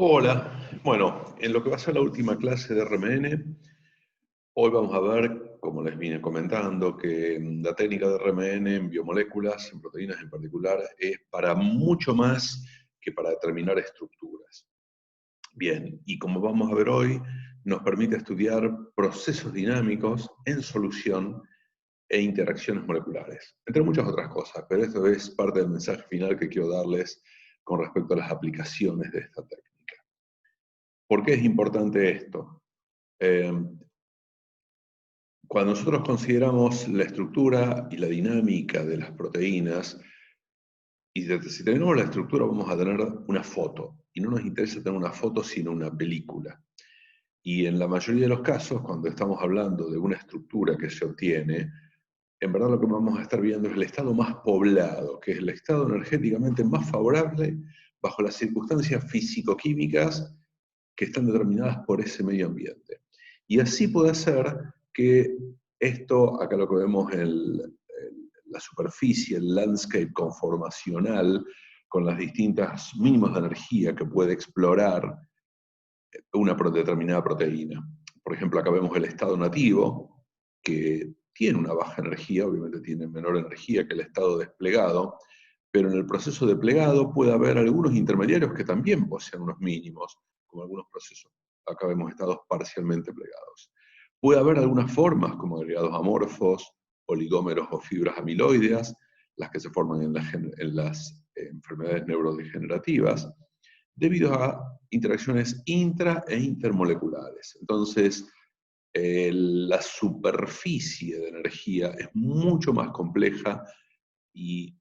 Hola, bueno, en lo que va a ser la última clase de RMN, hoy vamos a ver, como les vine comentando, que la técnica de RMN en biomoléculas, en proteínas en particular, es para mucho más que para determinar estructuras. Bien, y como vamos a ver hoy, nos permite estudiar procesos dinámicos en solución e interacciones moleculares, entre muchas otras cosas, pero esto es parte del mensaje final que quiero darles con respecto a las aplicaciones de esta técnica. ¿Por qué es importante esto? Eh, Cuando nosotros consideramos la estructura y la dinámica de las proteínas, y si tenemos la estructura vamos a tener una foto, y no nos interesa tener una foto sino una película. Y en la mayoría de los casos, cuando estamos hablando de una estructura que se obtiene, en verdad lo que vamos a estar viendo es el estado más poblado, que es el estado energéticamente más favorable bajo las circunstancias físico-químicas que están determinadas por ese medio ambiente. Y así puede ser que esto, acá lo que vemos en la superficie, el landscape conformacional, con las distintas mínimas de energía que puede explorar una determinada proteína. Por ejemplo, acá vemos el estado nativo, que tiene una baja energía, obviamente tiene menor energía que el estado desplegado, pero en el proceso de plegado puede haber algunos intermediarios que también poseen unos mínimos, como algunos procesos. Acá vemos estados parcialmente plegados. Puede haber algunas formas, como agregados amorfos, oligómeros o fibras amiloideas, las que se forman en las enfermedades neurodegenerativas, debido a interacciones intra e intermoleculares. Entonces, la superficie de energía es mucho más compleja y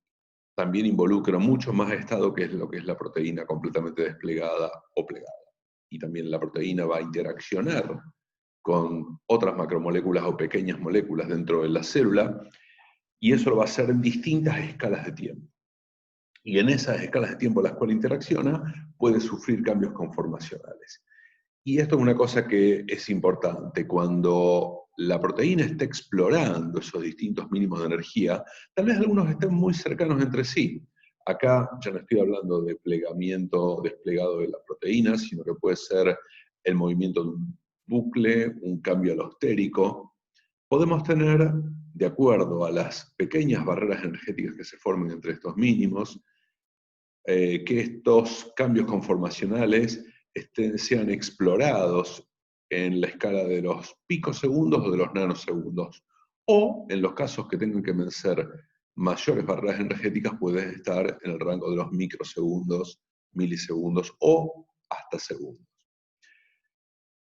también involucra mucho más estado que es lo que es la proteína completamente desplegada o plegada. Y también la proteína va a interaccionar con otras macromoléculas o pequeñas moléculas dentro de la célula, y eso lo va a hacer en distintas escalas de tiempo. Y en esas escalas de tiempo en las cuales interacciona, puede sufrir cambios conformacionales. Y esto es una cosa que es importante. Cuando la proteína está explorando esos distintos mínimos de energía, tal vez algunos estén muy cercanos entre sí. Acá ya no estoy hablando de plegamiento desplegado de la proteína, sino que puede ser el movimiento de un bucle, un cambio alostérico. Podemos tener, de acuerdo a las pequeñas barreras energéticas que se formen entre estos mínimos, que estos cambios conformacionales sean explorados en la escala de los picosegundos o de los nanosegundos. O, en los casos que tengan que vencer mayores barreras energéticas, pueden estar en el rango de los microsegundos, milisegundos o hasta segundos.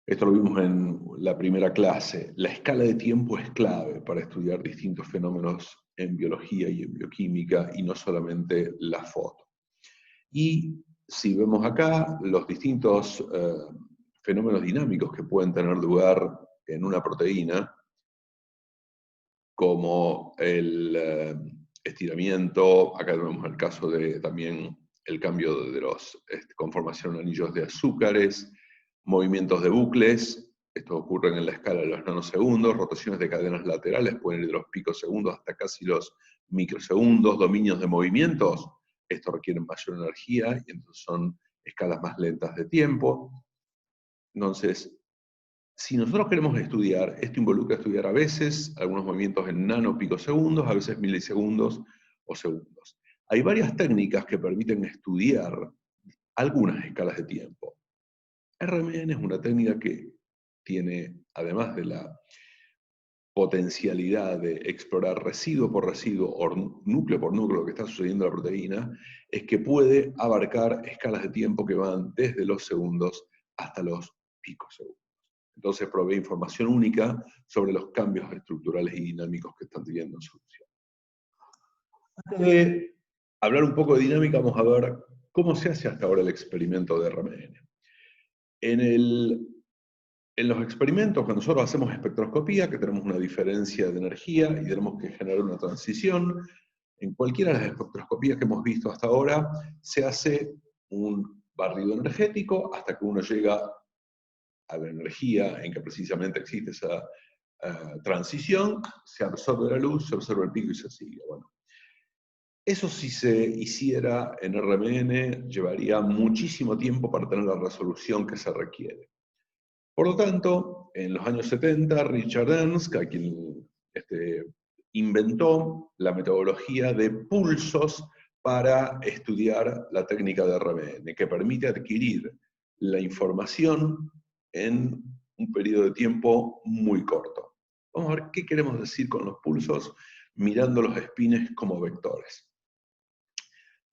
Esto lo vimos en la primera clase. La escala de tiempo es clave para estudiar distintos fenómenos en biología y en bioquímica, y no solamente la foto. Y si vemos acá los distintos fenómenos dinámicos que pueden tener lugar en una proteína, como el estiramiento, acá tenemos el caso de también el cambio de los conformación de anillos de azúcares, movimientos de bucles, estos ocurren en la escala de los nanosegundos, rotaciones de cadenas laterales pueden ir de los picosegundos hasta casi los microsegundos, dominios de movimientos, estos requieren mayor energía y entonces son escalas más lentas de tiempo. Entonces, si nosotros queremos estudiar, esto involucra estudiar a veces algunos movimientos en nanopicosegundos, a veces milisegundos o segundos. Hay varias técnicas que permiten estudiar algunas escalas de tiempo. RMN es una técnica que tiene, además de la potencialidad de explorar residuo por residuo o núcleo por núcleo lo que está sucediendo en la proteína, es que puede abarcar escalas de tiempo que van desde los segundos hasta los picosegundos. Entonces provee información única sobre los cambios estructurales y dinámicos que están teniendo en solución. Antes de hablar un poco de dinámica, vamos a ver cómo se hace hasta ahora el experimento de RMN. En los experimentos, cuando nosotros hacemos espectroscopía, que tenemos una diferencia de energía y tenemos que generar una transición, en cualquiera de las espectroscopías que hemos visto hasta ahora, se hace un barrido energético hasta que uno llega a la energía en que precisamente existe esa transición, se absorbe la luz, se observa el pico y se sigue. Bueno, Eso si se hiciera en RMN llevaría muchísimo tiempo para tener la resolución que se requiere. Por lo tanto, en los años 70, Richard Ernst, quien inventó la metodología de pulsos para estudiar la técnica de RMN, que permite adquirir la información en un periodo de tiempo muy corto. Vamos a ver qué queremos decir con los pulsos mirando los espines como vectores.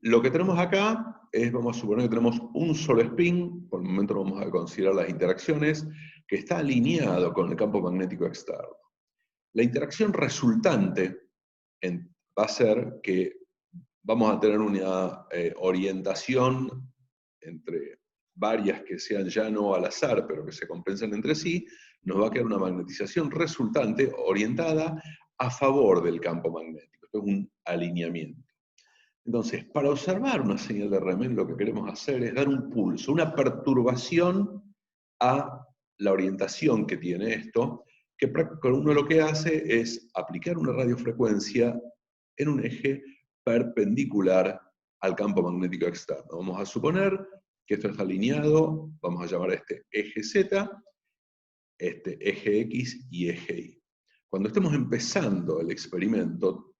Lo que tenemos acá es, vamos a suponer que tenemos un solo spin, por el momento no vamos a considerar las interacciones, que está alineado con el campo magnético externo. La interacción resultante va a ser que vamos a tener una orientación entre varias que sean ya no al azar, pero que se compensan entre sí, nos va a quedar una magnetización resultante orientada a favor del campo magnético. Esto es un alineamiento. Entonces, para observar una señal de RMN lo que queremos hacer es dar un pulso, una perturbación a la orientación que tiene esto, que uno lo que hace es aplicar una radiofrecuencia en un eje perpendicular al campo magnético externo. Vamos a suponer que esto está alineado, vamos a llamar a este eje Z, este eje X y eje Y. Cuando estemos empezando el experimento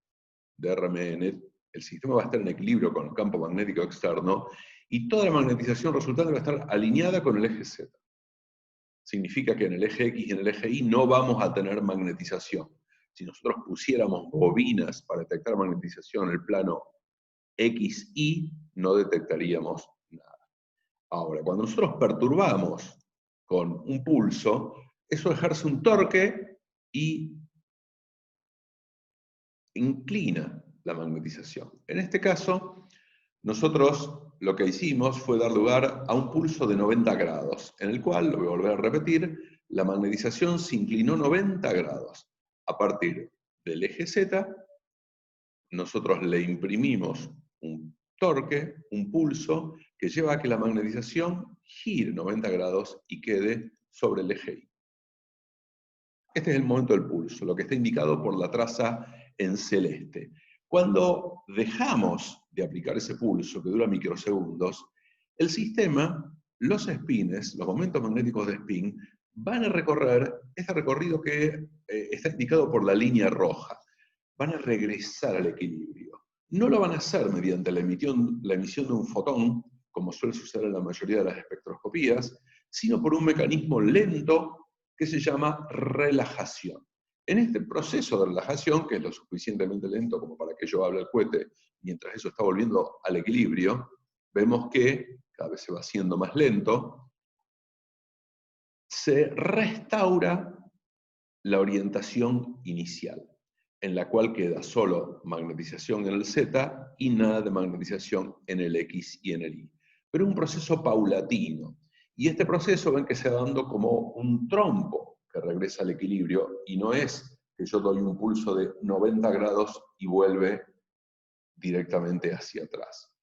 de RMN, el sistema va a estar en equilibrio con el campo magnético externo y toda la magnetización resultante va a estar alineada con el eje Z. Significa que en el eje X y en el eje Y no vamos a tener magnetización. Si nosotros pusiéramos bobinas para detectar magnetización en el plano XY, no detectaríamos nada. Ahora, cuando nosotros perturbamos con un pulso, eso ejerce un torque y inclina la magnetización. En este caso, nosotros lo que hicimos fue dar lugar a un pulso de 90 grados, en el cual, lo voy a volver a repetir, la magnetización se inclinó 90 grados. A partir del eje Z, nosotros le imprimimos un torque, un pulso, que lleva a que la magnetización gire 90 grados y quede sobre el eje Y. Este es el momento del pulso, lo que está indicado por la traza en celeste. Cuando dejamos de aplicar ese pulso, que dura microsegundos, el sistema, los spines, los momentos magnéticos de spin, van a recorrer este recorrido que está indicado por la línea roja. Van a regresar al equilibrio. No lo van a hacer mediante la emisión de un fotón, como suele suceder en la mayoría de las espectroscopías, sino por un mecanismo lento que se llama relajación. En este proceso de relajación, que es lo suficientemente lento como para que yo hable al cohete mientras eso está volviendo al equilibrio, vemos que cada vez se va haciendo más lento, se restaura la orientación inicial, en la cual queda solo magnetización en el Z y nada de magnetización en el X y en el Y. Pero es un proceso paulatino. Y este proceso ven que se va dando como un trompo que regresa al equilibrio y no es que yo doy un pulso de 90 grados y vuelve directamente hacia atrás.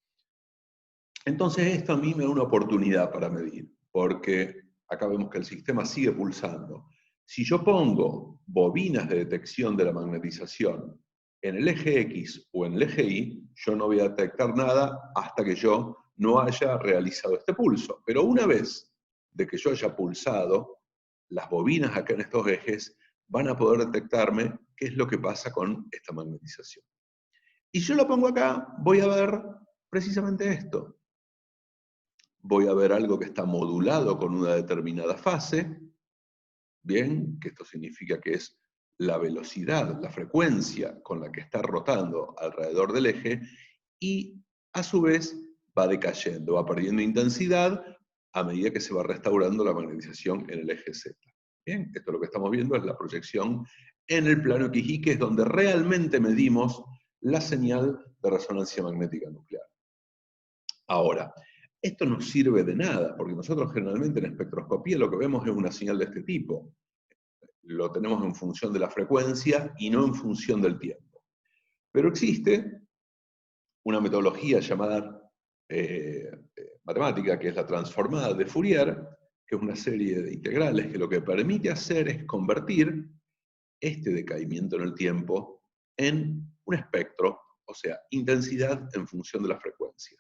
Entonces esto a mí me da una oportunidad para medir, porque acá vemos que el sistema sigue pulsando. Si yo pongo bobinas de detección de la magnetización en el eje X o en el eje Y, yo no voy a detectar nada hasta que yo no haya realizado este pulso. Pero una vez de que yo haya pulsado, las bobinas acá en estos ejes van a poder detectarme qué es lo que pasa con esta magnetización. Y si yo lo pongo acá, voy a ver precisamente esto. Voy a ver algo que está modulado con una determinada fase, bien, que esto significa que es la velocidad, la frecuencia con la que está rotando alrededor del eje, y a su vez va decayendo, va perdiendo intensidad a medida que se va restaurando la magnetización en el eje Z. Bien, esto lo que estamos viendo es la proyección en el plano XY, que es donde realmente medimos la señal de resonancia magnética nuclear. Ahora, esto no sirve de nada, porque nosotros generalmente en espectroscopía lo que vemos es una señal de este tipo. Lo tenemos en función de la frecuencia y no en función del tiempo. Pero existe una metodología llamada matemática, que es la transformada de Fourier, que es una serie de integrales que lo que permite hacer es convertir este decaimiento en el tiempo en un espectro o sea, intensidad en función de la frecuencia.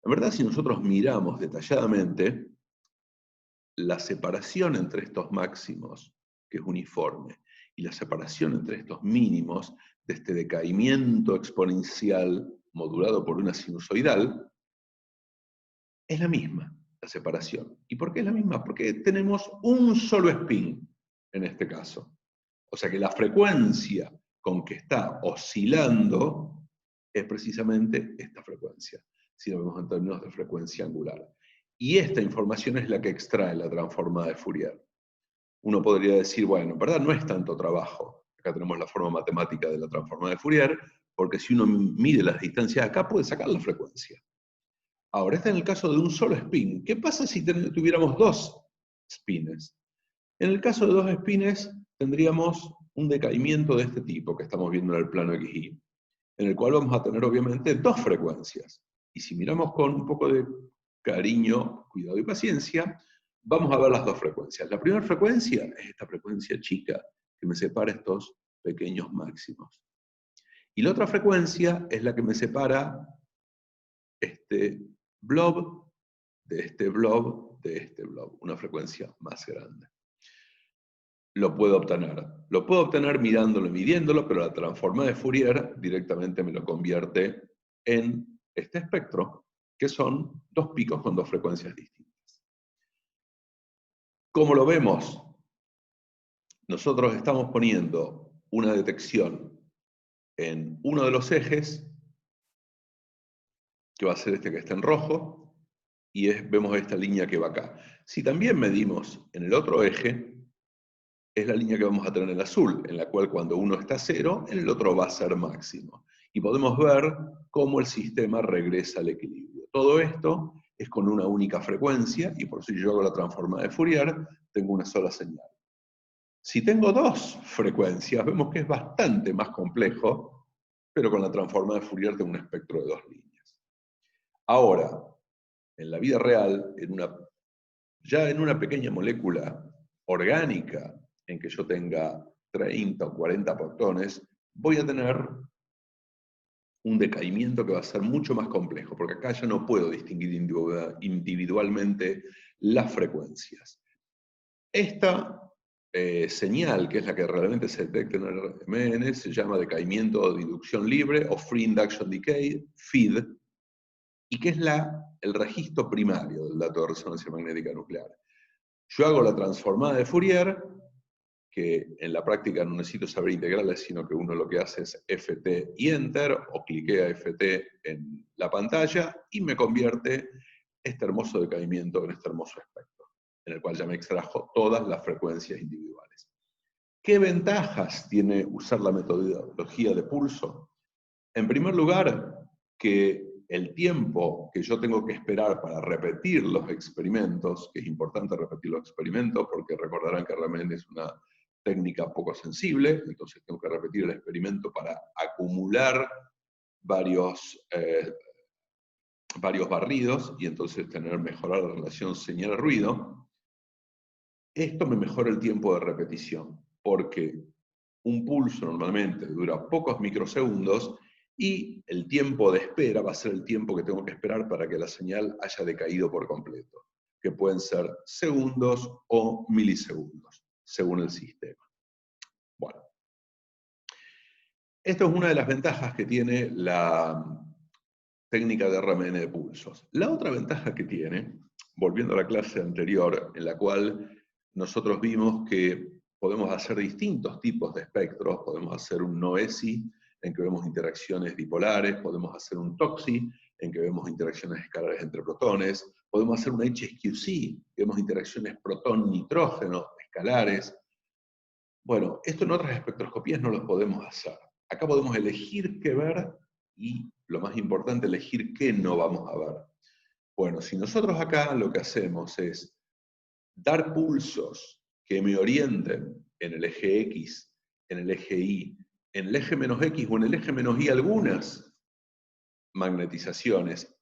En verdad, si nosotros miramos detalladamente, la separación entre estos máximos, que es uniforme, y la separación entre estos mínimos, de este decaimiento exponencial modulado por una sinusoidal, es la misma, la separación. ¿Y por qué es la misma? Porque tenemos un solo spin en este caso. O sea que la frecuencia con que está oscilando es precisamente esta frecuencia, si lo vemos en términos de frecuencia angular. Y esta información es la que extrae la transformada de Fourier. Uno podría decir, bueno, en verdad no es tanto trabajo. Acá tenemos la forma matemática de la transformada de Fourier, porque si uno mide las distancias acá, puede sacar la frecuencia. Ahora, este es el caso de un solo spin. ¿Qué pasa si tuviéramos dos spines? En el caso de dos spines, tendríamos un decaimiento de este tipo que estamos viendo en el plano XY, en el cual vamos a tener obviamente dos frecuencias. Y si miramos con un poco de cariño, cuidado y paciencia, vamos a ver las dos frecuencias. La primera frecuencia es esta frecuencia chica que me separa estos pequeños máximos. Y la otra frecuencia es la que me separa este blob de este blob de este blob, una frecuencia más grande. Lo puedo obtener mirándolo y midiéndolo, pero la transformada de Fourier directamente me lo convierte en este espectro, que son dos picos con dos frecuencias distintas. ¿Cómo lo vemos? Nosotros estamos poniendo una detección en uno de los ejes, que va a ser este que está en rojo, y vemos esta línea que va acá. Si también medimos en el otro eje, es la línea que vamos a tener en azul, en la cual cuando uno está a cero, en el otro va a ser máximo. Y podemos ver cómo el sistema regresa al equilibrio. Todo esto es con una única frecuencia, y por si yo hago la transformada de Fourier, tengo una sola señal. Si tengo dos frecuencias, vemos que es bastante más complejo, pero con la transformada de Fourier tengo un espectro de dos líneas. Ahora, en la vida real, ya en una pequeña molécula orgánica, en que yo tenga 30 o 40 protones, voy a tener un decaimiento que va a ser mucho más complejo, porque acá ya no puedo distinguir individualmente las frecuencias. Esta señal, que es la que realmente se detecta en el RMN, se llama decaimiento o inducción libre, o Free Induction Decay, FID, y que es el registro primario del dato de resonancia magnética nuclear. Yo hago la transformada de Fourier, que en la práctica no necesito saber integrales, sino que uno lo que hace es FT y Enter, o cliquea FT en la pantalla, y me convierte este hermoso decaimiento en este hermoso espectro, en el cual ya me extrajo todas las frecuencias individuales. ¿Qué ventajas tiene usar la metodología de pulso? En primer lugar, que el tiempo que yo tengo que esperar para repetir los experimentos, que es importante repetir los experimentos, porque recordarán que realmente es una técnica poco sensible, entonces tengo que repetir el experimento para acumular varios barridos y entonces mejorar la relación señal-ruido. Esto me mejora el tiempo de repetición, porque un pulso normalmente dura pocos microsegundos y el tiempo de espera va a ser el tiempo que tengo que esperar para que la señal haya decaído por completo, que pueden ser segundos o milisegundos, según el sistema. Bueno, esto es una de las ventajas que tiene la técnica de RMN de pulsos. La otra ventaja que tiene, volviendo a la clase anterior, en la cual nosotros vimos que podemos hacer distintos tipos de espectros, podemos hacer un NOESI, en que vemos interacciones dipolares, podemos hacer un TOXI, en que vemos interacciones escalares entre protones, podemos hacer un HSQC, que vemos interacciones protón-nitrógeno escalares. Bueno, esto en otras espectroscopías no lo podemos hacer. Acá podemos elegir qué ver y, lo más importante, elegir qué no vamos a ver. Bueno, si nosotros acá lo que hacemos es dar pulsos que me orienten en el eje X, en el eje Y, en el eje menos X o en el eje menos Y algunas magnetizaciones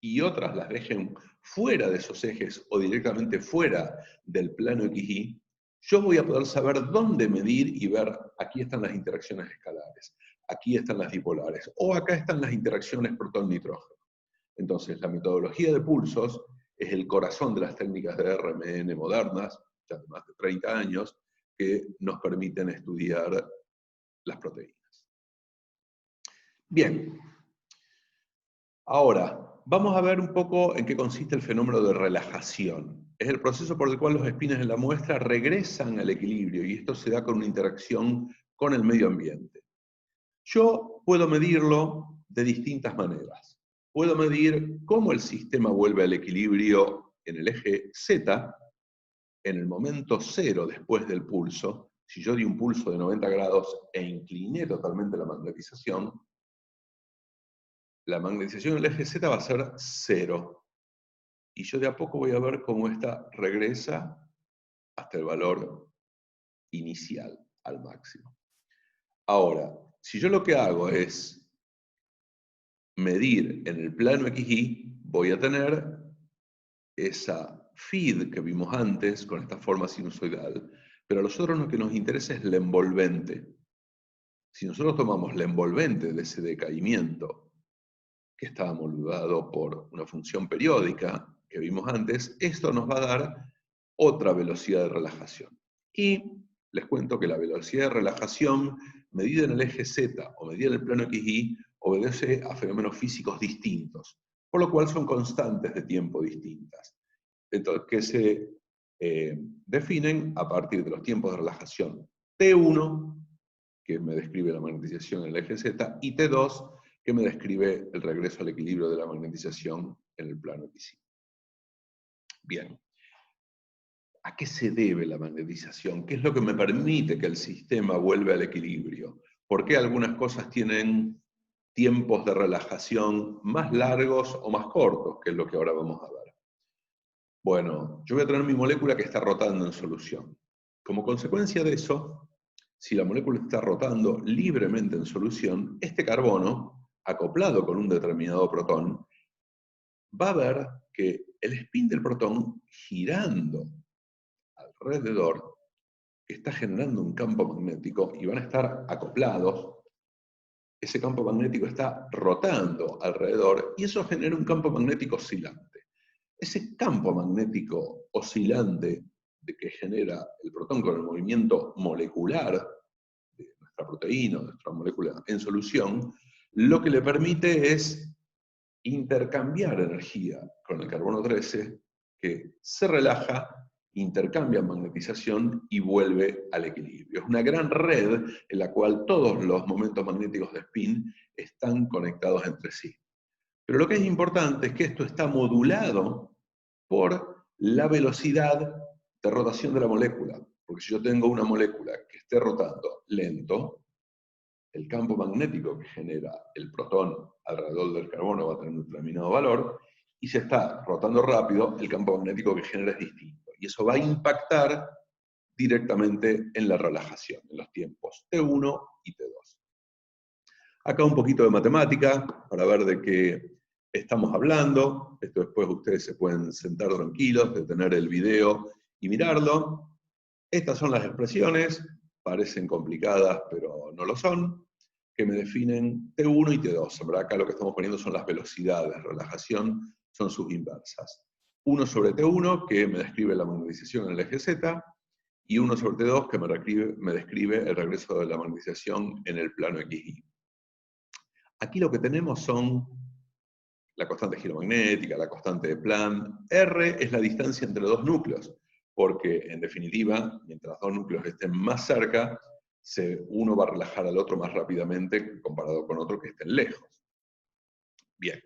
y otras las dejen fuera de esos ejes o directamente fuera del plano XY, yo voy a poder saber dónde medir y ver, aquí están las interacciones escalares. aquí están las dipolares, o acá están las interacciones protón-nitrógeno. Entonces, la metodología de pulsos es el corazón de las técnicas de RMN modernas, ya de más de 30 años, que nos permiten estudiar las proteínas. Bien, ahora, vamos a ver un poco en qué consiste el fenómeno de relajación. Es el proceso por el cual los espines en la muestra regresan al equilibrio, y esto se da con una interacción con el medio ambiente. Yo puedo medirlo de distintas maneras. Puedo medir cómo el sistema vuelve al equilibrio en el eje Z, en el momento cero después del pulso. Si yo di un pulso de 90 grados e incliné totalmente la magnetización en el eje Z va a ser 0. Y yo de a poco voy a ver cómo esta regresa hasta el valor inicial, al máximo. Ahora, si yo lo que hago es medir en el plano XY, voy a tener esa feed que vimos antes con esta forma sinusoidal, pero a nosotros lo que nos interesa es la envolvente. Si nosotros tomamos la envolvente de ese decaimiento que está modulado por una función periódica que vimos antes, esto nos va a dar otra velocidad de relajación. Y les cuento que la velocidad de relajación medida en el eje Z o medida en el plano XY obedece a fenómenos físicos distintos, por lo cual son constantes de tiempo distintas, entonces, que se definen a partir de los tiempos de relajación T1, que me describe la magnetización en el eje Z, y T2, que me describe el regreso al equilibrio de la magnetización en el plano XY. Bien. ¿A qué se debe la magnetización? ¿Qué es lo que me permite que el sistema vuelva al equilibrio? ¿Por qué algunas cosas tienen tiempos de relajación más largos o más cortos? Que es lo que ahora vamos a ver. Bueno, yo voy a tener mi molécula que está rotando en solución. Como consecuencia de eso, si la molécula está rotando libremente en solución, este carbono, acoplado con un determinado protón, va a ver que el spin del protón girando alrededor está generando un campo magnético y van a estar acoplados. Ese campo magnético está rotando alrededor y eso genera un campo magnético oscilante. Ese campo magnético oscilante de que genera el protón con el movimiento molecular de nuestra proteína, de nuestra molécula en solución, lo que le permite es intercambiar energía con el carbono 13, que se relaja, intercambia magnetización y vuelve al equilibrio. Es una gran red en la cual todos los momentos magnéticos de spin están conectados entre sí. Pero lo que es importante es que esto está modulado por la velocidad de rotación de la molécula. Porque si yo tengo una molécula que esté rotando lento, el campo magnético que genera el protón alrededor del carbono va a tener un determinado valor, y si está rotando rápido, el campo magnético que genera es distinto. Y eso va a impactar directamente en la relajación, en los tiempos T1 y T2. Acá un poquito de matemática para ver de qué estamos hablando. Esto después ustedes se pueden sentar tranquilos, detener el video y mirarlo. Estas son las expresiones, parecen complicadas, pero no lo son, que me definen T1 y T2. ¿Verdad? Acá lo que estamos poniendo son las velocidades de relajación, son sus inversas. 1 sobre T1, que me describe la magnetización en el eje Z, y 1 sobre T2, que me describe el regreso de la magnetización en el plano XY. Aquí lo que tenemos son la constante giromagnética, la constante de Planck. R es la distancia entre dos núcleos, porque en definitiva, mientras dos núcleos estén más cerca, uno va a relajar al otro más rápidamente comparado con otro que estén lejos. Bien.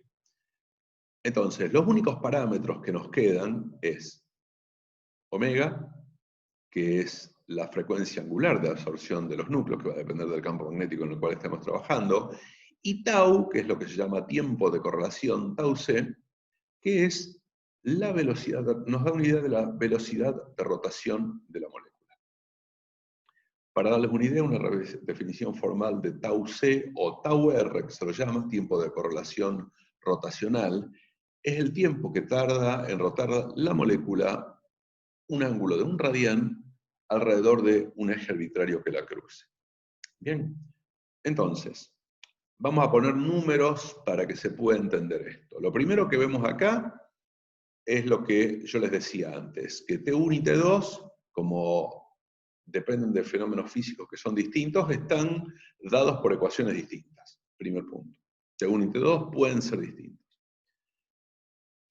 Entonces, los únicos parámetros que nos quedan es omega, que es la frecuencia angular de absorción de los núcleos, que va a depender del campo magnético en el cual estemos trabajando, y tau, que es lo que se llama tiempo de correlación, tau c, que es la velocidad, nos da una idea de la velocidad de rotación de la molécula. Para darles una idea, una definición formal de tau c o tau r, que se lo llama tiempo de correlación rotacional, es el tiempo que tarda en rotar la molécula un ángulo de un radián alrededor de un eje arbitrario que la cruce. Bien, entonces, Vamos a poner números para que se pueda entender esto. Lo primero que vemos acá es lo que yo les decía antes, que T1 y T2, como dependen de fenómenos físicos que son distintos, están dados por ecuaciones distintas. Primer punto. T1 y T2 pueden ser distintos.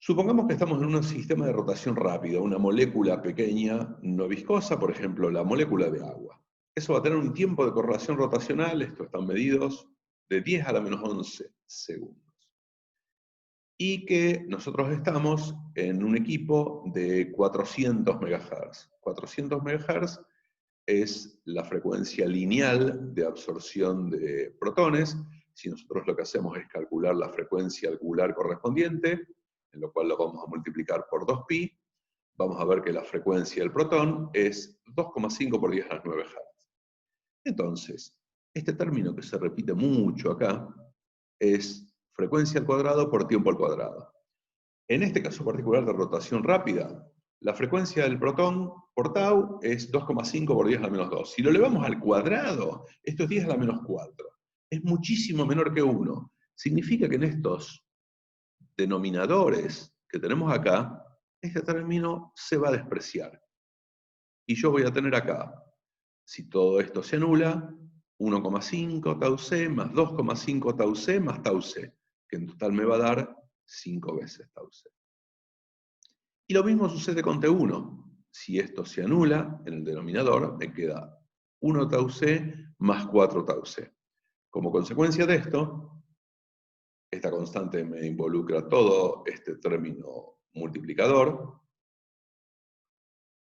Supongamos que estamos en un sistema de rotación rápida, una molécula pequeña no viscosa, por ejemplo, la molécula de agua. Eso va a tener un tiempo de correlación rotacional, estos están medidos, de 10 a la menos 11 segundos. Y que nosotros estamos en un equipo de 400 MHz. 400 MHz es la frecuencia lineal de absorción de protones. Si nosotros lo que hacemos es calcular la frecuencia angular correspondiente, en lo cual lo vamos a multiplicar por 2pi, vamos a ver que la frecuencia del protón es 2,5 por 10 a la 9 Hz. Entonces, este término que se repite mucho acá es frecuencia al cuadrado por tiempo al cuadrado. En este caso particular de rotación rápida, la frecuencia del protón por tau es 2,5 por 10 a la menos 2. Si lo elevamos al cuadrado, esto es 10 a la menos 4. Es muchísimo menor que 1. Significa que en estos denominadores que tenemos acá, este término se va a despreciar. Y yo voy a tener acá, si todo esto se anula, 1,5 tau c más 2,5 tau c más tau c, que en total me va a dar 5 veces tau c. Y lo mismo sucede con T1. Si esto se anula, en el denominador me queda 1 tau c más 4 tau c. Como consecuencia de esto, esta constante me involucra todo este término multiplicador,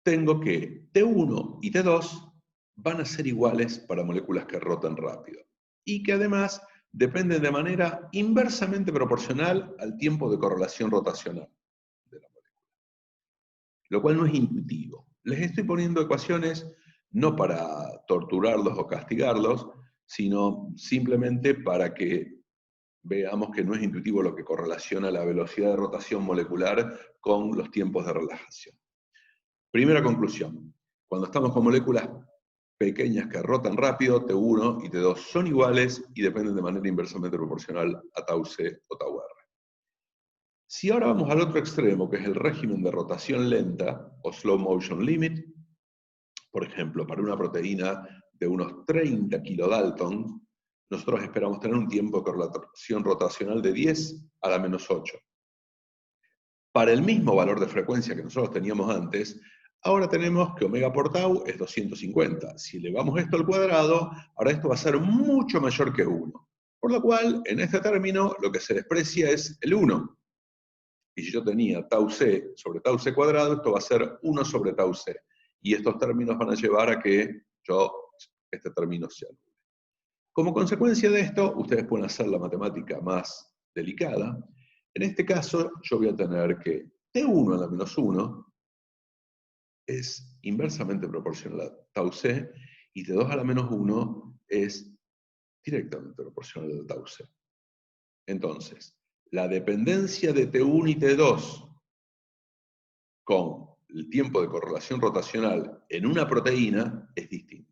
tengo que T1 y T2 van a ser iguales para moléculas que rotan rápido, y que además dependen de manera inversamente proporcional al tiempo de correlación rotacional de la molécula. Lo cual no es intuitivo. Les estoy poniendo ecuaciones no para torturarlos o castigarlos, sino simplemente para que veamos que no es intuitivo lo que correlaciona la velocidad de rotación molecular con los tiempos de relajación. Primera conclusión, cuando estamos con moléculas pequeñas que rotan rápido, T1 y T2 son iguales y dependen de manera inversamente proporcional a tau c o tau r. Si ahora vamos al otro extremo, que es el régimen de rotación lenta, o slow motion limit, por ejemplo, para una proteína de unos 30 kilodalton, nosotros esperamos tener un tiempo de correlación rotacional de 10 a la menos 8. Para el mismo valor de frecuencia que nosotros teníamos antes, ahora tenemos que omega por tau es 250. Si elevamos esto al cuadrado, ahora esto va a ser mucho mayor que 1. Por lo cual, en este término, lo que se desprecia es el 1. Y si yo tenía tau c sobre tau c cuadrado, esto va a ser 1 sobre tau c. Y estos términos van a llevar a que este término se anule. Como consecuencia de esto, ustedes pueden hacer la matemática más delicada. En este caso, yo voy a tener que T1 a la menos 1 es inversamente proporcional a tau c, y T2 a la menos 1 es directamente proporcional a tau c. Entonces, la dependencia de T1 y T2 con el tiempo de correlación rotacional en una proteína es distinta.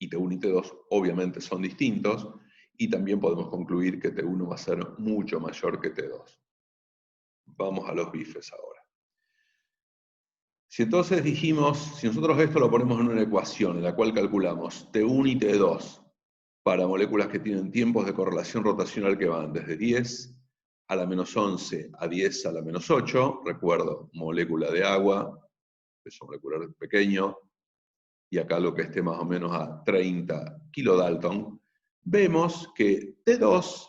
Y T1 y T2 obviamente son distintos, y también podemos concluir que T1 va a ser mucho mayor que T2. Vamos a los bifes ahora. Si entonces dijimos, si nosotros esto lo ponemos en una ecuación en la cual calculamos T1 y T2 para moléculas que tienen tiempos de correlación rotacional que van desde 10 a la menos 11 a 10 a la menos 8, recuerdo, molécula de agua, peso molecular pequeño, y acá lo que esté más o menos a 30 kilodalton, vemos que T2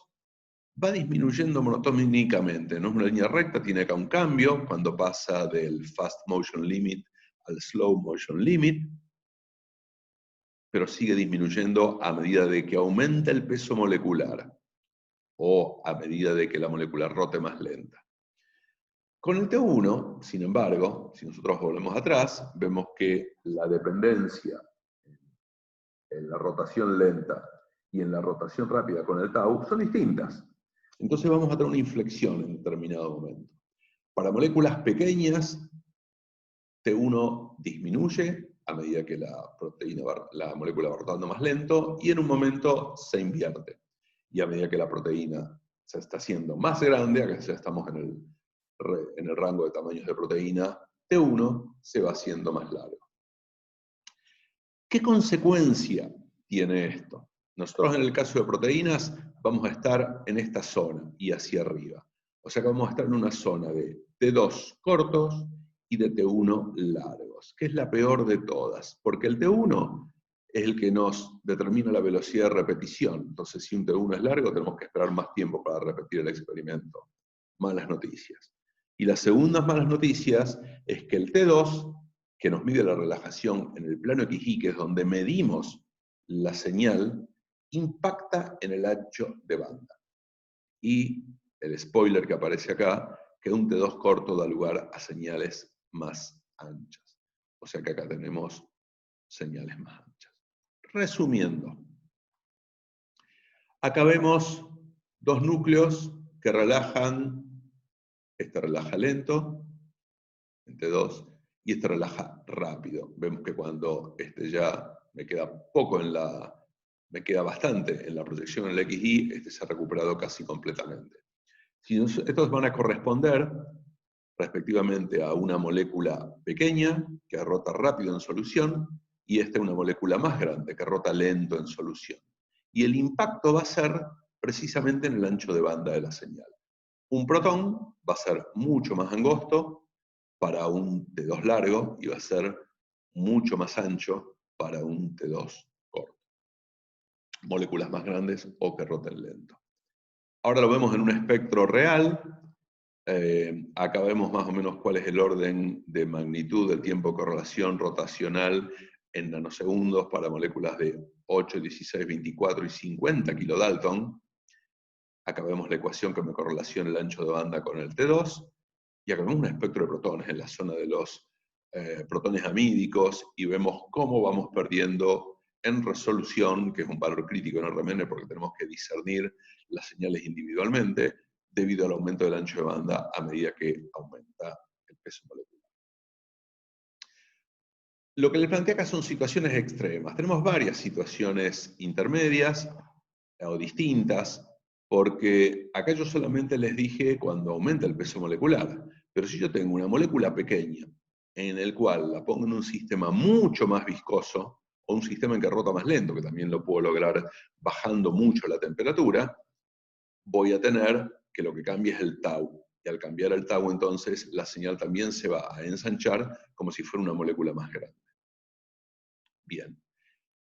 va disminuyendo monotónicamente, no es una línea recta, tiene acá un cambio cuando pasa del fast motion limit al slow motion limit, pero sigue disminuyendo a medida de que aumenta el peso molecular o a medida de que la molécula rote más lenta. Con el T1, sin embargo, si nosotros volvemos atrás, vemos que la dependencia en la rotación lenta y en la rotación rápida con el tau son distintas. Entonces vamos a tener una inflexión en determinado momento. Para moléculas pequeñas, T1 disminuye a medida que la molécula va rotando más lento, y en un momento se invierte. y a medida que la proteína se está haciendo más grande, acá ya estamos en el rango de tamaños de proteína, T1 se va haciendo más largo. ¿Qué consecuencia tiene esto? Nosotros en el caso de proteínas vamos a estar en esta zona y hacia arriba. O sea que vamos a estar en una zona de T2 cortos y de T1 largos, que es la peor de todas, porque el T1 es el que nos determina la velocidad de repetición. Entonces, si un T1 es largo, tenemos que esperar más tiempo para repetir el experimento. Malas noticias. Y las segundas malas noticias es que el T2, que nos mide la relajación en el plano XY, que es donde medimos la señal, impacta en el ancho de banda. Y el spoiler que aparece acá, que un T2 corto da lugar a señales más anchas. O sea que acá tenemos señales más anchas. Resumiendo, acá vemos dos núcleos que relajan. Este relaja lento, en T2, y este relaja rápido. Vemos que cuando este ya me queda bastante en la proyección en el XY, este se ha recuperado casi completamente. Estos van a corresponder respectivamente a una molécula pequeña que rota rápido en solución y esta una molécula más grande que rota lento en solución. Y el impacto va a ser precisamente en el ancho de banda de la señal. Un protón va a ser mucho más angosto para un T2 largo y va a ser mucho más ancho para un T2 corto. Moléculas más grandes o que roten lento. Ahora lo vemos en un espectro real. Acá vemos más o menos cuál es el orden de magnitud del tiempo de correlación rotacional en nanosegundos para moléculas de 8, 16, 24 y 50 kilodalton. Acá vemos la ecuación que me correlaciona el ancho de banda con el T2, y acá vemos un espectro de protones en la zona de los protones amídicos, y vemos cómo vamos perdiendo en resolución, que es un valor crítico en RMN porque tenemos que discernir las señales individualmente, debido al aumento del ancho de banda a medida que aumenta el peso molecular. Lo que les plantea acá son situaciones extremas. Tenemos varias situaciones intermedias o distintas, porque acá yo solamente les dije cuando aumenta el peso molecular. Pero si yo tengo una molécula pequeña, en el cual la pongo en un sistema mucho más viscoso, o un sistema en que rota más lento, que también lo puedo lograr bajando mucho la temperatura, voy a tener que lo que cambia es el tau. Y al cambiar el tau, entonces, la señal también se va a ensanchar como si fuera una molécula más grande. Bien.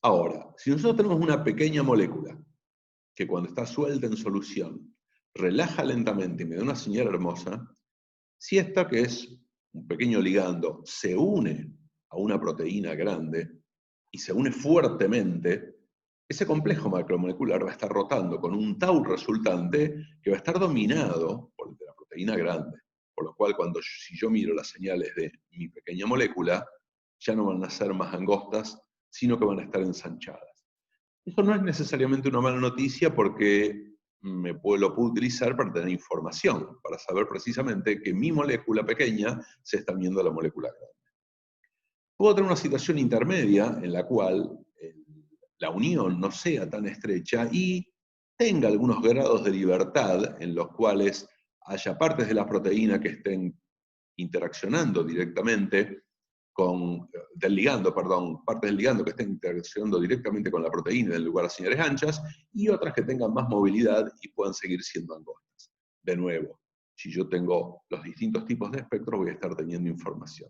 Ahora, si nosotros tenemos una pequeña molécula, que cuando está suelta en solución, relaja lentamente y me da una señal hermosa, si esta, que es un pequeño ligando, se une a una proteína grande y se une fuertemente, ese complejo macromolecular va a estar rotando con un tau resultante que va a estar dominado por el de la proteína grande. Por lo cual, si yo miro las señales de mi pequeña molécula, ya no van a ser más angostas, sino que van a estar ensanchadas. Eso no es necesariamente una mala noticia porque lo puedo utilizar para tener información, para saber precisamente que mi molécula pequeña se está viendo a la molécula grande. Puedo tener una situación intermedia en la cual la unión no sea tan estrecha y tenga algunos grados de libertad en los cuales haya partes de la proteína que estén interaccionando directamente partes del ligando que estén interaccionando directamente con la proteína en lugar de señales anchas, y otras que tengan más movilidad y puedan seguir siendo angostas. De nuevo, si yo tengo los distintos tipos de espectro, voy a estar teniendo información.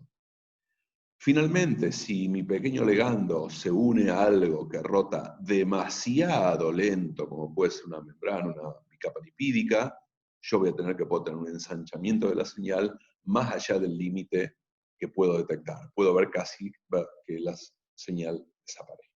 Finalmente, si mi pequeño ligando se une a algo que rota demasiado lento, como puede ser una membrana, una bicapa lipídica, yo voy a tener un ensanchamiento de la señal más allá del límite que puedo detectar. Puedo ver que la señal desaparece.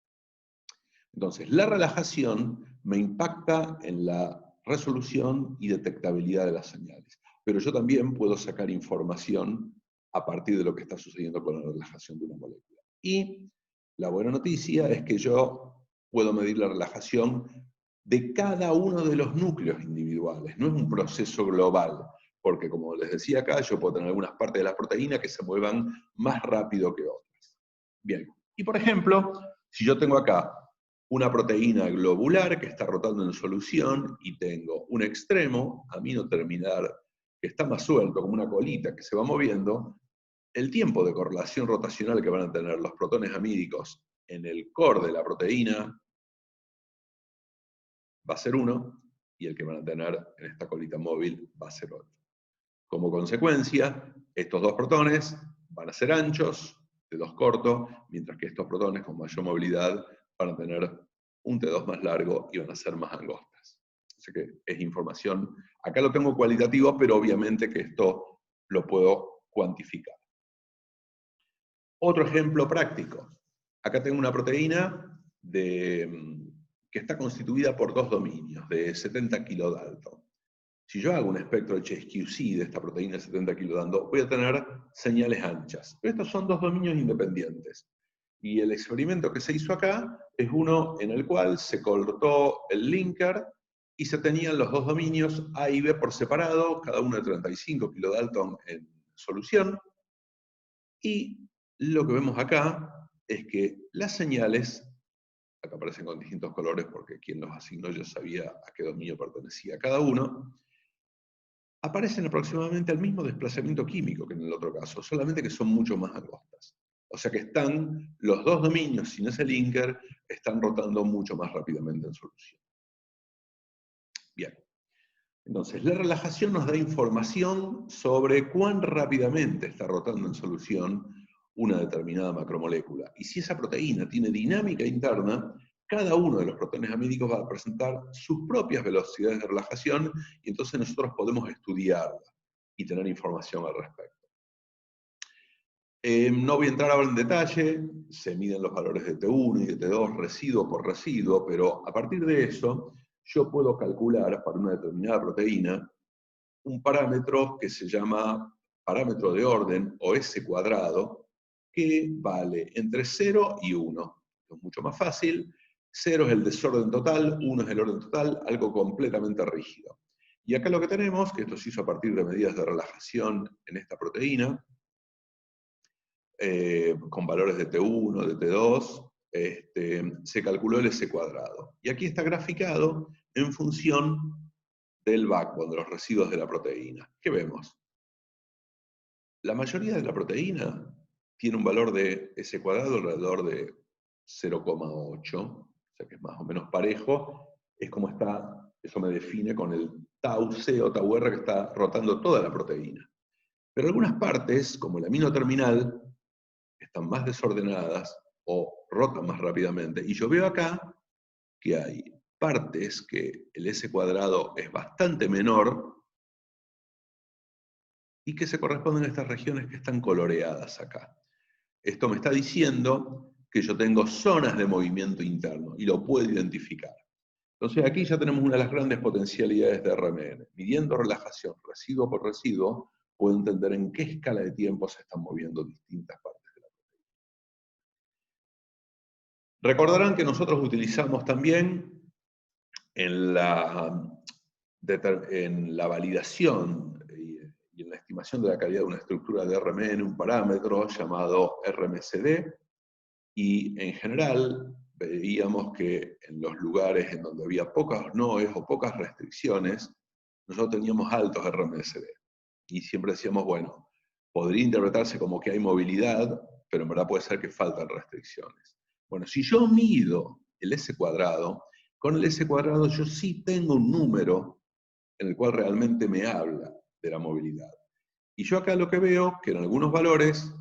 Entonces, la relajación me impacta en la resolución y detectabilidad de las señales. Pero yo también puedo sacar información a partir de lo que está sucediendo con la relajación de una molécula. Y la buena noticia es que yo puedo medir la relajación de cada uno de los núcleos individuales. No es un proceso global, porque como les decía acá, yo puedo tener algunas partes de la proteína que se muevan más rápido que otras. Bien, y por ejemplo, si yo tengo acá una proteína globular que está rotando en solución y tengo un extremo, amino terminal, que está más suelto, como una colita que se va moviendo, el tiempo de correlación rotacional que van a tener los protones amídicos en el core de la proteína va a ser 1, y el que van a tener en esta colita móvil va a ser otro. Como consecuencia, estos dos protones van a ser anchos, T2 corto, mientras que estos protones con mayor movilidad van a tener un T2 más largo y van a ser más angostas. Así que es información, acá lo tengo cualitativo, pero obviamente que esto lo puedo cuantificar. Otro ejemplo práctico. Acá tengo una proteína que está constituida por dos dominios de 70 kilodalton. Si yo hago un espectro de HSQC de esta proteína de 70 kilodalton, voy a tener señales anchas. Pero estos son dos dominios independientes. Y el experimento que se hizo acá es uno en el cual se cortó el linker y se tenían los dos dominios A y B por separado, cada uno de 35 kilodalton en solución. Y lo que vemos acá es que las señales, acá aparecen con distintos colores porque quien los asignó ya sabía a qué dominio pertenecía cada uno, aparecen aproximadamente al mismo desplazamiento químico que en el otro caso, solamente que son mucho más angostas. O sea que están, los dos dominios sin ese linker, están rotando mucho más rápidamente en solución. Bien. Entonces, la relajación nos da información sobre cuán rápidamente está rotando en solución una determinada macromolécula. Y si esa proteína tiene dinámica interna, cada uno de los protones amídicos va a presentar sus propias velocidades de relajación, y entonces nosotros podemos estudiarla y tener información al respecto. No voy a entrar ahora en detalle, se miden los valores de T1 y de T2 residuo por residuo, pero a partir de eso yo puedo calcular para una determinada proteína un parámetro que se llama parámetro de orden, o S cuadrado, que vale entre 0 y 1. Es mucho más fácil. 0 es el desorden total, 1 es el orden total, algo completamente rígido. Y acá lo que tenemos, que esto se hizo a partir de medidas de relajación en esta proteína, con valores de T1, de T2, se calculó el S cuadrado. Y aquí está graficado en función del backbone, de los residuos de la proteína. ¿Qué vemos? La mayoría de la proteína tiene un valor de S cuadrado alrededor de 0,8, o sea que es más o menos parejo. Es como está, eso me define con el tau C o tau R que está rotando toda la proteína. Pero algunas partes, como el amino terminal, están más desordenadas o rotan más rápidamente. Y yo veo acá que hay partes que el S cuadrado es bastante menor y que se corresponden a estas regiones que están coloreadas acá. Esto me está diciendo que yo tengo zonas de movimiento interno y lo puedo identificar. Entonces aquí ya tenemos una de las grandes potencialidades de RMN. Midiendo relajación residuo por residuo, puedo entender en qué escala de tiempo se están moviendo distintas partes de la proteína. Recordarán que nosotros utilizamos también en la validación y en la estimación de la calidad de una estructura de RMN un parámetro llamado RMSD, y en general veíamos que en los lugares en donde había pocas NOEs o pocas restricciones, nosotros teníamos altos RMSD. Y siempre decíamos, bueno, podría interpretarse como que hay movilidad, pero en verdad puede ser que faltan restricciones. Bueno, si yo mido el S cuadrado, con el S cuadrado yo sí tengo un número en el cual realmente me habla de la movilidad. Y yo acá lo que veo, que en algunos valores,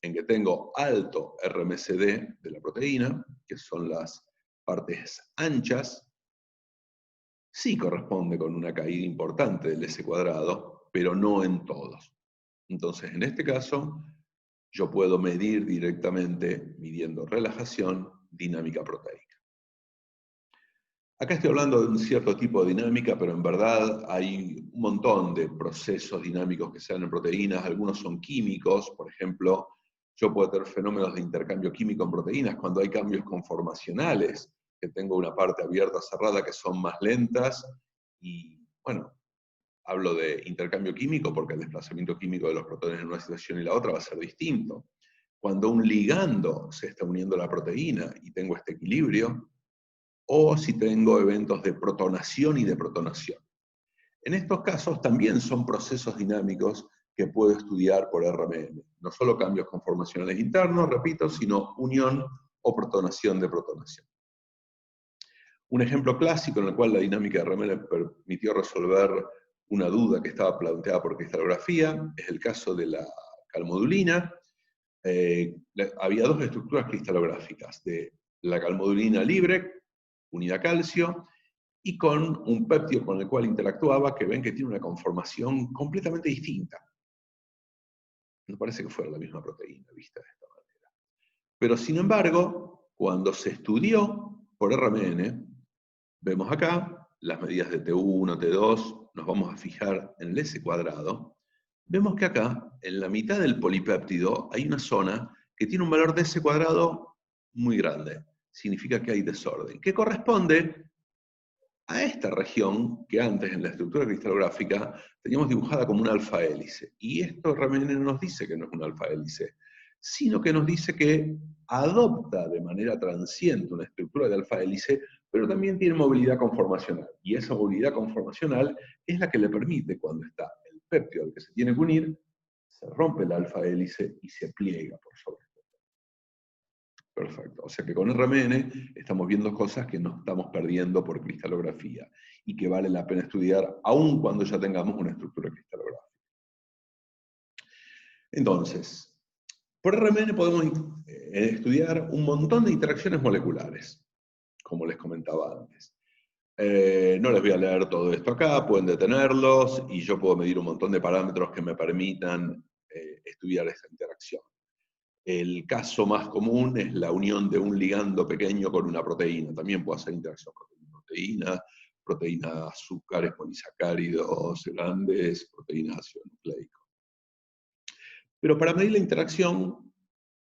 en que tengo alto RMSD de la proteína, que son las partes anchas, sí corresponde con una caída importante del S cuadrado, pero no en todos. Entonces, en este caso, yo puedo medir directamente, midiendo relajación, dinámica proteica. Acá estoy hablando de un cierto tipo de dinámica, pero en verdad hay un montón de procesos dinámicos que se dan en proteínas. Algunos son químicos, por ejemplo, yo puedo tener fenómenos de intercambio químico en proteínas cuando hay cambios conformacionales, que tengo una parte abierta, cerrada, que son más lentas. Y bueno, hablo de intercambio químico porque el desplazamiento químico de los protones en una situación y la otra va a ser distinto. Cuando un ligando se está uniendo a la proteína y tengo este equilibrio, o si tengo eventos de protonación y de protonación. En estos casos también son procesos dinámicos que puedo estudiar por RMN. No solo cambios conformacionales internos, repito, sino unión o protonación de protonación. Un ejemplo clásico en el cual la dinámica de RMN permitió resolver una duda que estaba planteada por cristalografía es el caso de la calmodulina. Había dos estructuras cristalográficas, de la calmodulina libre, unida calcio, y con un péptido con el cual interactuaba, que ven que tiene una conformación completamente distinta. No parece que fuera la misma proteína, vista de esta manera. Pero sin embargo, cuando se estudió por RMN, vemos acá las medidas de T1, T2, nos vamos a fijar en el S cuadrado, vemos que acá, en la mitad del polipéptido, hay una zona que tiene un valor de S cuadrado muy grande. Significa que hay desorden, que corresponde a esta región que antes en la estructura cristalográfica teníamos dibujada como una alfa hélice. Y esto realmente no nos dice que no es una alfa hélice, sino que nos dice que adopta de manera transiente una estructura de alfa hélice, pero también tiene movilidad conformacional. Y esa movilidad conformacional es la que le permite, cuando está el péptido al que se tiene que unir, se rompe la alfa hélice y se pliega por sobre. Perfecto. O sea que con RMN estamos viendo cosas que nos estamos perdiendo por cristalografía y que vale la pena estudiar aun cuando ya tengamos una estructura cristalográfica. Entonces, por RMN podemos estudiar un montón de interacciones moleculares, como les comentaba antes. No les voy a leer todo esto acá, pueden detenerlos y yo puedo medir un montón de parámetros que me permitan estudiar esa interacción. El caso más común es la unión de un ligando pequeño con una proteína. También puede hacer interacción proteína-proteína, proteína azúcares polisacáridos grandes, proteínas de ácido nucleico. Pero para medir la interacción,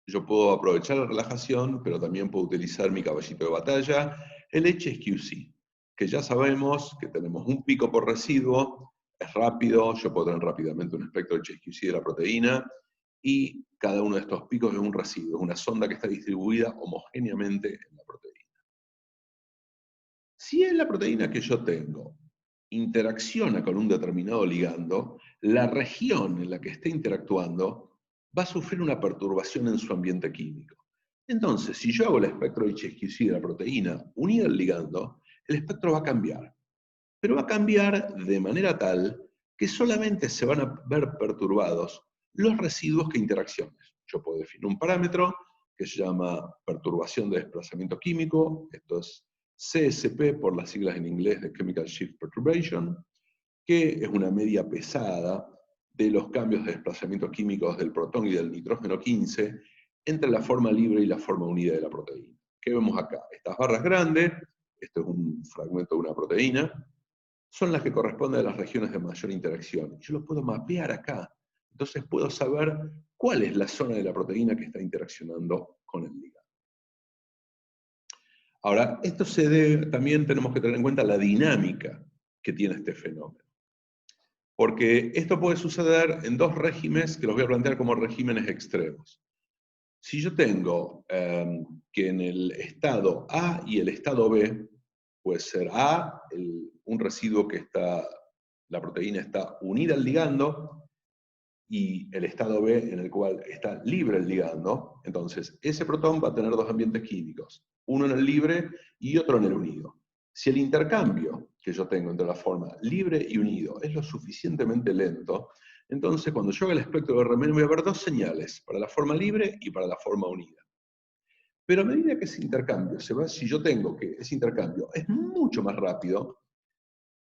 yo puedo aprovechar la relajación, pero también puedo utilizar mi caballito de batalla, el HSQC, que ya sabemos que tenemos un pico por residuo, es rápido, yo puedo tener rápidamente un espectro HSQC de la proteína, y cada uno de estos picos es un residuo, es una sonda que está distribuida homogéneamente en la proteína. Si en la proteína que yo tengo interacciona con un determinado ligando, la región en la que esté interactuando va a sufrir una perturbación en su ambiente químico. Entonces, si yo hago el espectro HSQC de la proteína unida al ligando, el espectro va a cambiar. Pero va a cambiar de manera tal que solamente se van a ver perturbados los residuos que interaccionen. Yo puedo definir un parámetro que se llama perturbación de desplazamiento químico, esto es CSP por las siglas en inglés de Chemical Shift Perturbation, que es una media pesada de los cambios de desplazamiento químicos del protón y del nitrógeno 15 entre la forma libre y la forma unida de la proteína. ¿Qué vemos acá? Estas barras grandes, esto es un fragmento de una proteína, son las que corresponden a las regiones de mayor interacción. Yo lo puedo mapear acá. Entonces puedo saber cuál es la zona de la proteína que está interaccionando con el ligando. Ahora, esto se debe, también tenemos que tener en cuenta la dinámica que tiene este fenómeno. Porque esto puede suceder en dos regímenes que los voy a plantear como regímenes extremos. Si yo tengo que en el estado A y el estado B, puede ser A, un residuo que está, la proteína está unida al ligando, y el estado B en el cual está libre el ligando, entonces ese protón va a tener dos ambientes químicos, uno en el libre y otro en el unido. Si el intercambio que yo tengo entre la forma libre y unido es lo suficientemente lento, entonces cuando yo haga el espectro de RMN voy a ver dos señales, para la forma libre y para la forma unida. Pero a medida que ese intercambio se va, si yo tengo que ese intercambio es mucho más rápido,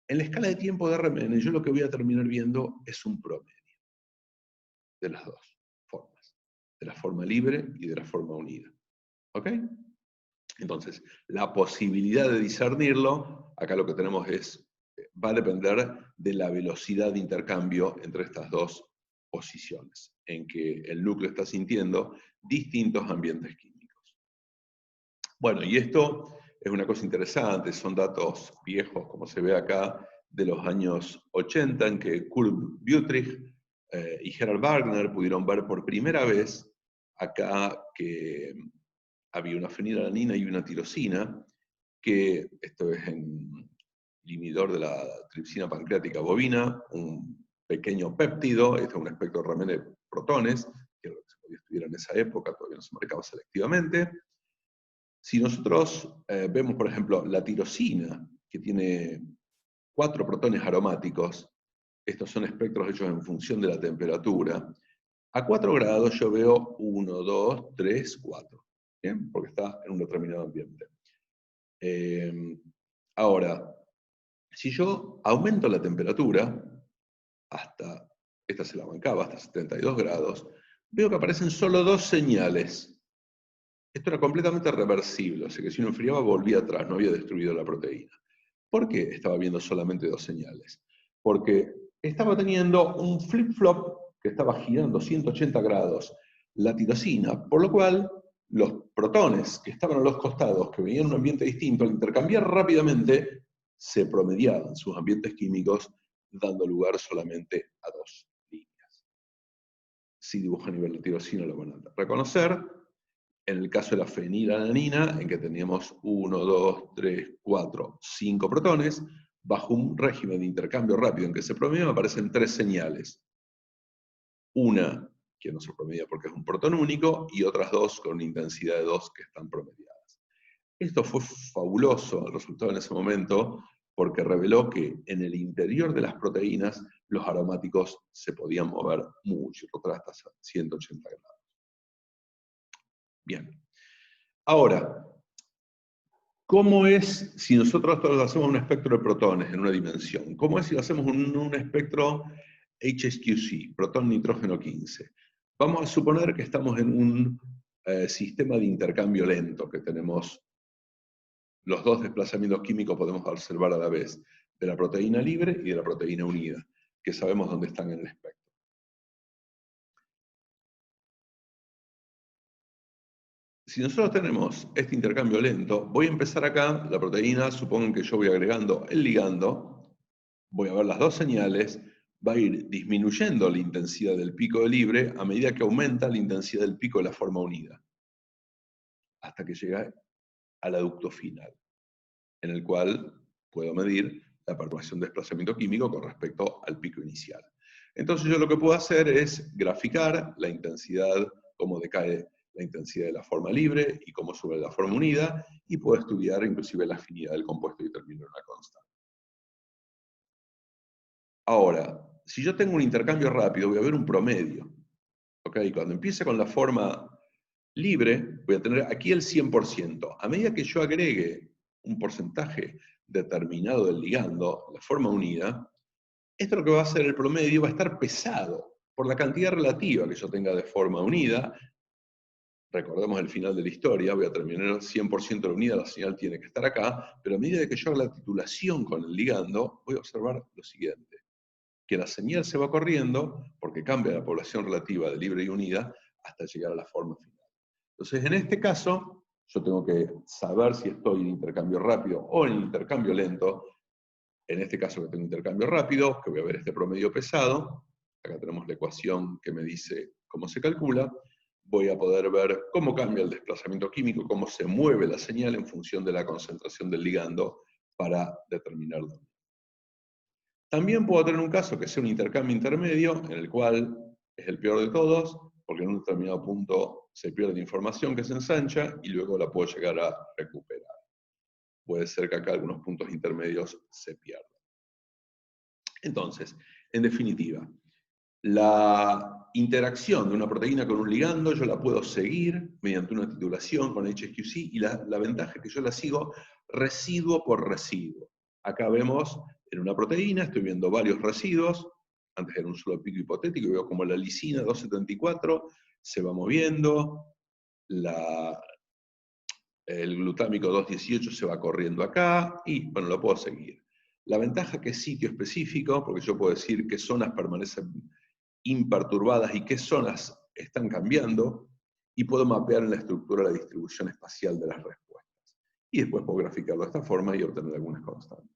en la escala de tiempo de RMN yo lo que voy a terminar viendo es un promedio de las dos formas, de la forma libre y de la forma unida. ¿Ok? Entonces, la posibilidad de discernirlo, acá lo que tenemos es, va a depender de la velocidad de intercambio entre estas dos posiciones, en que el núcleo está sintiendo distintos ambientes químicos. Bueno, y esto es una cosa interesante, son datos viejos, como se ve acá, de los años 80, en que Kurt Wüthrich y Gerald Wagner pudieron ver por primera vez acá que había una fenilalanina y una tirosina que esto es en inhibidor de la tripsina pancreática bovina, un pequeño péptido, este es un espectro realmente de protones, que es lo que se podía estudiar en esa época, todavía no se marcaba selectivamente. Si nosotros vemos, por ejemplo, la tirosina, que tiene 4 protones aromáticos, estos son espectros hechos en función de la temperatura, a 4 grados yo veo 1, 2, 3, 4, ¿bien? Porque está en un determinado ambiente. Ahora, si yo aumento la temperatura, hasta, esta se la bancaba, hasta 72 grados, veo que aparecen solo 2 señales. Esto era completamente reversible, o sea que si uno enfriaba volvía atrás, no había destruido la proteína. ¿Por qué estaba viendo solamente 2 señales? Porque estaba teniendo un flip-flop que estaba girando 180 grados la tirosina, por lo cual los protones que estaban a los costados, que venían en un ambiente distinto, al intercambiar rápidamente, se promediaban sus ambientes químicos, dando lugar solamente a 2 líneas. Si dibujan a nivel de tirosina lo van a reconocer. En el caso de la fenilalanina, en que teníamos 1, 2, 3, 4, 5 protones, bajo un régimen de intercambio rápido en que se promedia, aparecen 3 señales. Una que no se promedia porque es un protón único, y otras 2 con una intensidad de 2 que están promediadas. Esto fue fabuloso, el resultado en ese momento, porque reveló que en el interior de las proteínas los aromáticos se podían mover mucho, hasta 180 grados. Bien. Ahora, ¿cómo es si nosotros lo hacemos un espectro de protones en una dimensión? ¿Cómo es si lo hacemos un espectro HSQC, protón nitrógeno 15? Vamos a suponer que estamos en un sistema de intercambio lento, que tenemos los 2 desplazamientos químicos, podemos observar a la vez, de la proteína libre y de la proteína unida, que sabemos dónde están en el espectro. Si nosotros tenemos este intercambio lento, voy a empezar acá, la proteína, supongan que yo voy agregando el ligando, voy a ver las 2 señales, va a ir disminuyendo la intensidad del pico de libre a medida que aumenta la intensidad del pico de la forma unida, hasta que llega al aducto final, en el cual puedo medir la perturbación de desplazamiento químico con respecto al pico inicial. Entonces yo lo que puedo hacer es graficar la intensidad, cómo decae la intensidad de la forma libre y cómo sube la forma unida, y puedo estudiar inclusive la afinidad del compuesto y determinar una constante. Ahora, si yo tengo un intercambio rápido, voy a ver un promedio. ¿Okay? Cuando empiece con la forma libre, voy a tener aquí el 100%. A medida que yo agregue un porcentaje determinado del ligando, la forma unida, esto lo que va a hacer el promedio va a estar pesado por la cantidad relativa que yo tenga de forma unida. Recordemos el final de la historia, voy a terminar 100% de la unidad, la señal tiene que estar acá, pero a medida que yo haga la titulación con el ligando, voy a observar lo siguiente, que la señal se va corriendo porque cambia la población relativa de libre y unida hasta llegar a la forma final. Entonces, en este caso, yo tengo que saber si estoy en intercambio rápido o en intercambio lento. En este caso que tengo intercambio rápido, que voy a ver este promedio pesado, acá tenemos la ecuación que me dice cómo se calcula, voy a poder ver cómo cambia el desplazamiento químico, cómo se mueve la señal en función de la concentración del ligando para determinarlo. También puedo tener un caso que sea un intercambio intermedio, en el cual es el peor de todos, porque en un determinado punto se pierde información que se ensancha y luego la puedo llegar a recuperar. Puede ser que acá algunos puntos intermedios se pierdan. Entonces, en definitiva, la interacción de una proteína con un ligando yo la puedo seguir mediante una titulación con HSQC, y la ventaja es que yo la sigo residuo por residuo. Acá vemos en una proteína, estoy viendo varios residuos, antes era un solo pico hipotético, y veo como la lisina 274 se va moviendo, el glutámico 218 se va corriendo acá, y bueno, lo puedo seguir. La ventaja que es sitio específico, porque yo puedo decir qué zonas permanecen imperturbadas y qué zonas están cambiando, y puedo mapear en la estructura la distribución espacial de las respuestas. Y después puedo graficarlo de esta forma y obtener algunas constantes.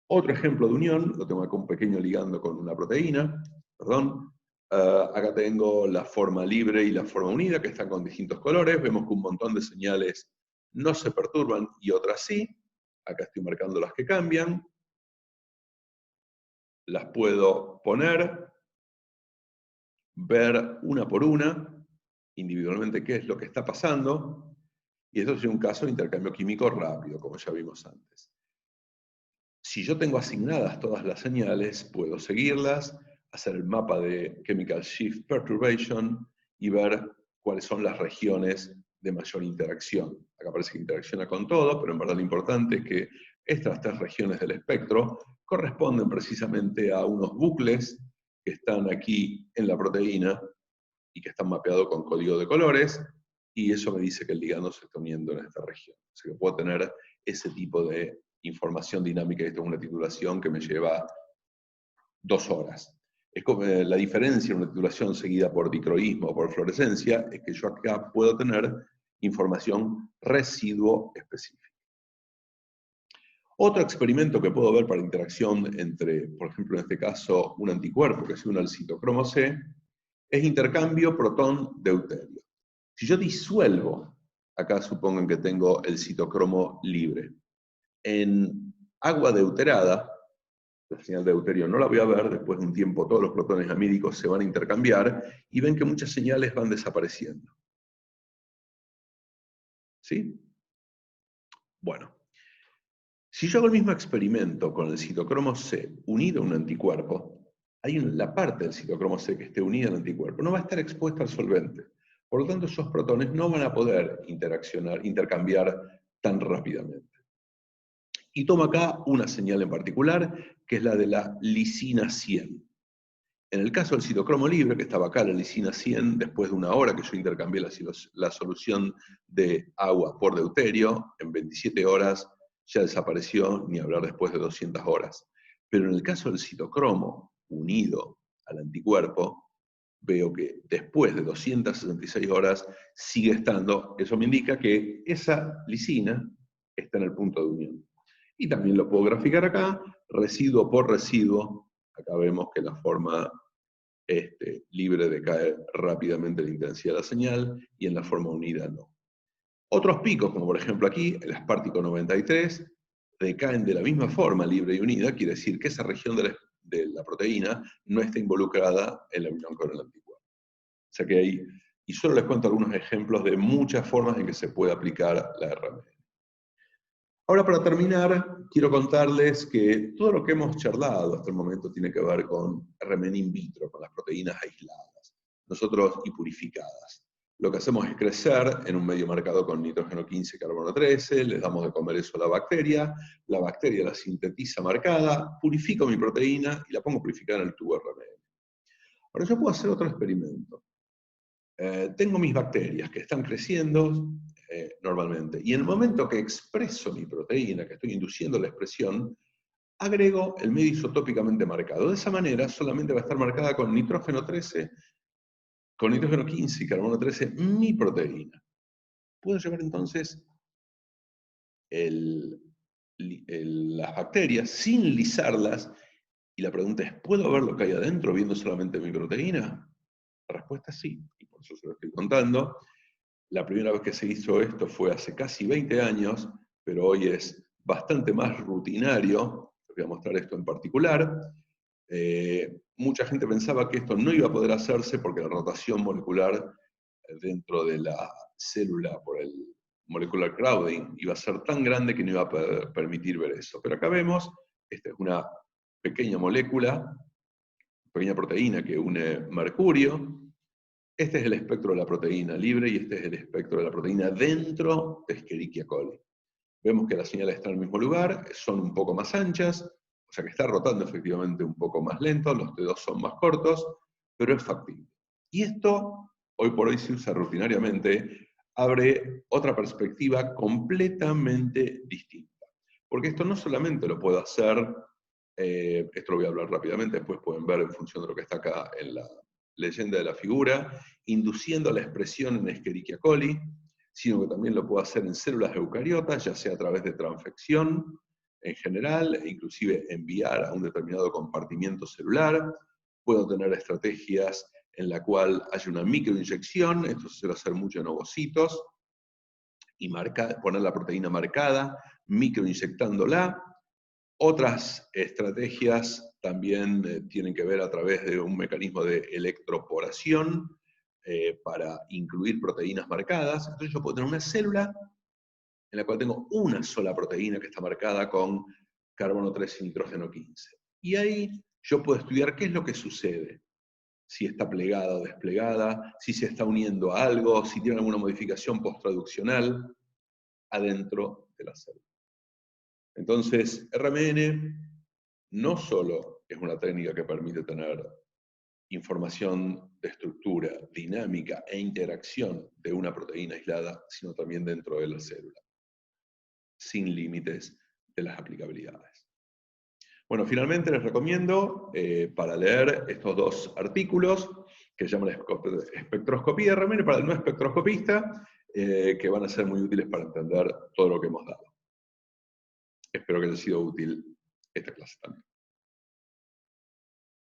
Otro ejemplo de unión, lo tengo acá un pequeño ligando con una proteína, perdón. Acá tengo la forma libre y la forma unida, que están con distintos colores. Vemos que un montón de señales no se perturban y otras sí. Acá estoy marcando las que cambian. Las puedo poner, ver una por una, individualmente qué es lo que está pasando, y esto es un caso de intercambio químico rápido, como ya vimos antes. Si yo tengo asignadas todas las señales, puedo seguirlas, hacer el mapa de Chemical Shift Perturbation y ver cuáles son las regiones de mayor interacción. Acá parece que interacciona con todo, pero en verdad lo importante es que estas 3 regiones del espectro corresponden precisamente a unos bucles que están aquí en la proteína y que están mapeados con código de colores, y eso me dice que el ligando se está uniendo en esta región. O sea que puedo tener ese tipo de información dinámica, y esto es una titulación que me lleva 2 horas. Es como, la diferencia en una titulación seguida por dicroísmo o por fluorescencia es que yo acá puedo tener información residuo específica. Otro experimento que puedo ver para interacción entre, por ejemplo, en este caso, un anticuerpo que se une al citocromo C, es intercambio protón-deuterio. Si yo disuelvo, acá supongan que tengo el citocromo libre, en agua deuterada, la señal de deuterio no la voy a ver, después de un tiempo todos los protones amídicos se van a intercambiar y ven que muchas señales van desapareciendo. ¿Sí? Bueno, si yo hago el mismo experimento con el citocromo C unido a un anticuerpo, la parte del citocromo C que esté unida al anticuerpo no va a estar expuesta al solvente. Por lo tanto, esos protones no van a poder intercambiar tan rápidamente. Y tomo acá una señal en particular, que es la de la lisina 100. En el caso del citocromo libre, que estaba acá, la lisina 100, después de 1 hora que yo intercambié la solución de agua por deuterio, en 27 horas ya desapareció, ni hablar después de 200 horas. Pero en el caso del citocromo unido al anticuerpo, veo que después de 266 horas sigue estando. Eso me indica que esa lisina está en el punto de unión. Y también lo puedo graficar acá, residuo por residuo. Acá vemos que la forma libre decae rápidamente la intensidad de la señal, y en la forma unida no. Otros picos, como por ejemplo aquí, el aspartico 93, decaen de la misma forma libre y unida, quiere decir que esa región de la proteína no está involucrada en la unión con el anticuerpo. O sea que hay, y solo les cuento algunos ejemplos de muchas formas en que se puede aplicar la RMN. Ahora, para terminar, quiero contarles que todo lo que hemos charlado hasta el momento tiene que ver con RMN in vitro, con las proteínas aisladas, nosotros y purificadas. Lo que hacemos es crecer en un medio marcado con nitrógeno 15 y carbono 13, les damos de comer eso a la bacteria la sintetiza marcada, purifico mi proteína y la pongo purificada en el tubo RMN. Ahora yo puedo hacer otro experimento. Tengo mis bacterias que están creciendo normalmente, y en el momento que expreso mi proteína, que estoy induciendo la expresión, agrego el medio isotópicamente marcado. De esa manera solamente va a estar marcada con nitrógeno 13, con nitrógeno 15 y carbono 13 mi proteína. Puedo llevar entonces las bacterias sin lisarlas, y la pregunta es, ¿puedo ver lo que hay adentro viendo solamente mi proteína? La respuesta es sí, y por eso se lo estoy contando. La primera vez que se hizo esto fue hace casi 20 años, pero hoy es bastante más rutinario. Les voy a mostrar esto en particular. Mucha gente pensaba que esto no iba a poder hacerse porque la rotación molecular dentro de la célula por el molecular crowding iba a ser tan grande que no iba a permitir ver eso. Pero acá vemos, esta es una pequeña molécula, pequeña proteína que une mercurio. Este es el espectro de la proteína libre y este es el espectro de la proteína dentro de Escherichia coli. Vemos que las señales están en el mismo lugar, son un poco más anchas, o sea que está rotando efectivamente un poco más lento, los dedos son más cortos, pero es factible. Y esto, hoy por hoy se usa rutinariamente, abre otra perspectiva completamente distinta. Porque esto no solamente lo puedo hacer, esto lo voy a hablar rápidamente, después pueden ver en función de lo que está acá en la leyenda de la figura, induciendo la expresión en Escherichia coli, sino que también lo puedo hacer en células eucariotas, ya sea a través de transfección en general, e inclusive enviar a un determinado compartimiento celular. Puedo tener estrategias en la cual hay una microinyección, esto se suele hacer mucho en ovocitos, y poner la proteína marcada microinyectándola. Otras estrategias también tienen que ver a través de un mecanismo de electroporación para incluir proteínas marcadas. Entonces yo puedo tener una célula en la cual tengo una sola proteína que está marcada con carbono 3 y nitrógeno 15. Y ahí yo puedo estudiar qué es lo que sucede. Si está plegada o desplegada, si se está uniendo a algo, si tiene alguna modificación posttraduccional adentro de la célula. Entonces, RMN no solo es una técnica que permite tener información de estructura, dinámica e interacción de una proteína aislada, sino también dentro de la célula, sin límites de las aplicabilidades. Bueno, finalmente les recomiendo para leer estos dos artículos que se llaman Espectroscopía de RMN para el no espectroscopista, que van a ser muy útiles para entender todo lo que hemos dado. Espero que les haya sido útil esta clase también.